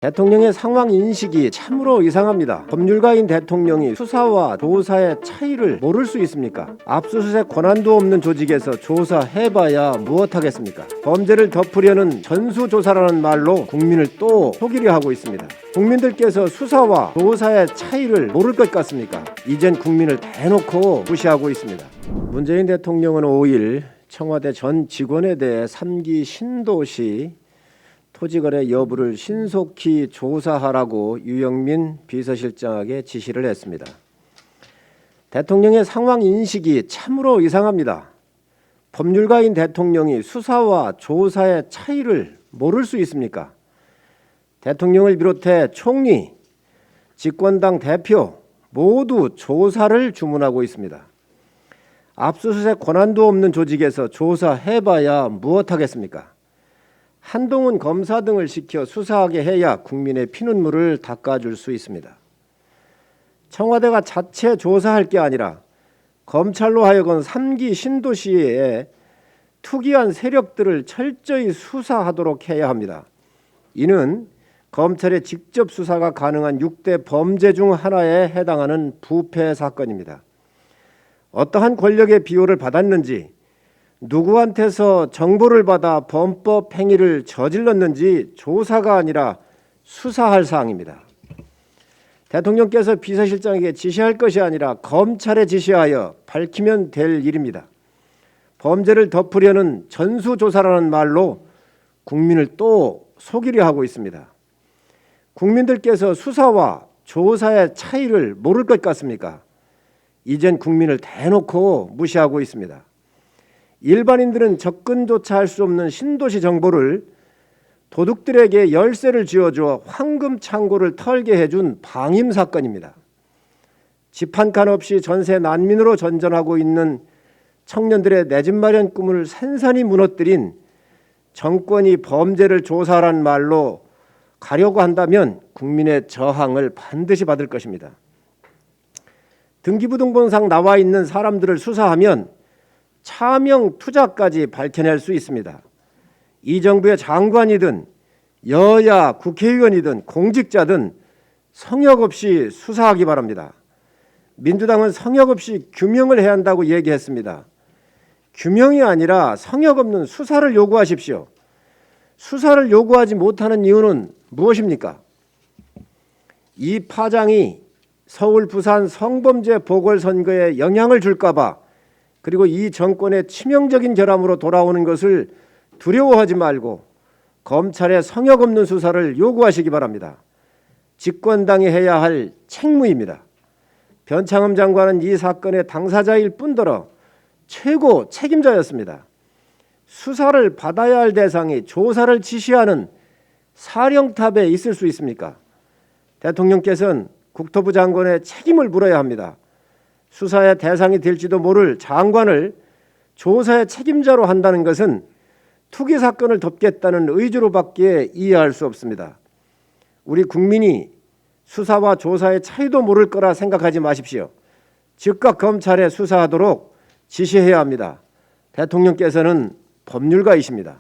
대통령의 상황 인식이 참으로 이상합니다. 법률가인 대통령이 수사와 조사의 차이를 모를 수 있습니까? 압수수색 권한도 없는 조직에서 조사해봐야 무엇하겠습니까? 범죄를 덮으려는 전수조사라는 말로 국민을 또 속이려 하고 있습니다. 국민들께서 수사와 조사의 차이를 모를 것 같습니까? 이젠 국민을 대놓고 무시하고 있습니다. 문재인 대통령은 5일 청와대 전 직원에 대해 3기 신도시 토지거래 여부를 신속히 조사하라고 유영민 비서실장에게 지시를 했습니다. 대통령의 상황 인식이 참으로 이상합니다. 법률가인 대통령이 수사와 조사의 차이를 모를 수 있습니까? 대통령을 비롯해 총리, 집권당 대표 모두 조사를 주문하고 있습니다. 압수수색 권한도 없는 조직에서 조사해봐야 무엇하겠습니까? 한동훈 검사 등을 시켜 수사하게 해야 국민의 피눈물을 닦아줄 수 있습니다. 청와대가 자체 조사할 게 아니라 검찰로 하여금 3기 신도시에 투기한 세력들을 철저히 수사하도록 해야 합니다. 이는 검찰의 직접 수사가 가능한 6대 범죄 중 하나에 해당하는 부패 사건입니다. 어떠한 권력의 비호를 받았는지, 누구한테서 정보를 받아 범법 행위를 저질렀는지 조사가 아니라 수사할 사항입니다. 대통령께서 비서실장에게 지시할 것이 아니라 검찰에 지시하여 밝히면 될 일입니다. 범죄를 덮으려는 전수조사라는 말로 국민을 또 속이려 하고 있습니다. 국민들께서 수사와 조사의 차이를 모를 것 같습니까? 이젠 국민을 대놓고 무시하고 있습니다. 일반인들은 접근조차 할 수 없는 신도시 정보를 도둑들에게 열쇠를 쥐어주어 황금 창고를 털게 해준 방임 사건입니다. 집 한 칸 없이 전세 난민으로 전전하고 있는 청년들의 내 집 마련 꿈을 산산히 무너뜨린 정권이 범죄를 조사하라는 말로 가려고 한다면 국민의 저항을 반드시 받을 것입니다. 등기부등본상 나와 있는 사람들을 수사하면 차명 투자까지 밝혀낼 수 있습니다. 이 정부의 장관이든 여야 국회의원이든 공직자든 성역 없이 수사하기 바랍니다. 민주당은 성역 없이 규명을 해야 한다고 얘기했습니다. 규명이 아니라 성역 없는 수사를 요구하십시오. 수사를 요구하지 못하는 이유는 무엇입니까? 이 파장이 서울, 부산 성범죄 보궐선거에 영향을 줄까 봐, 그리고 이 정권의 치명적인 결함으로 돌아오는 것을 두려워하지 말고 검찰의 성역 없는 수사를 요구하시기 바랍니다. 집권당이 해야 할 책무입니다. 변창흠 장관은 이 사건의 당사자일 뿐더러 최고 책임자였습니다. 수사를 받아야 할 대상이 조사를 지시하는 사령탑에 있을 수 있습니까? 대통령께서는 국토부 장관의 책임을 물어야 합니다. 수사의 대상이 될지도 모를 장관을 조사의 책임자로 한다는 것은 투기 사건을 덮겠다는 의지로밖에 이해할 수 없습니다. 우리 국민이 수사와 조사의 차이도 모를 거라 생각하지 마십시오. 즉각 검찰에 수사하도록 지시해야 합니다. 대통령께서는 법률가이십니다.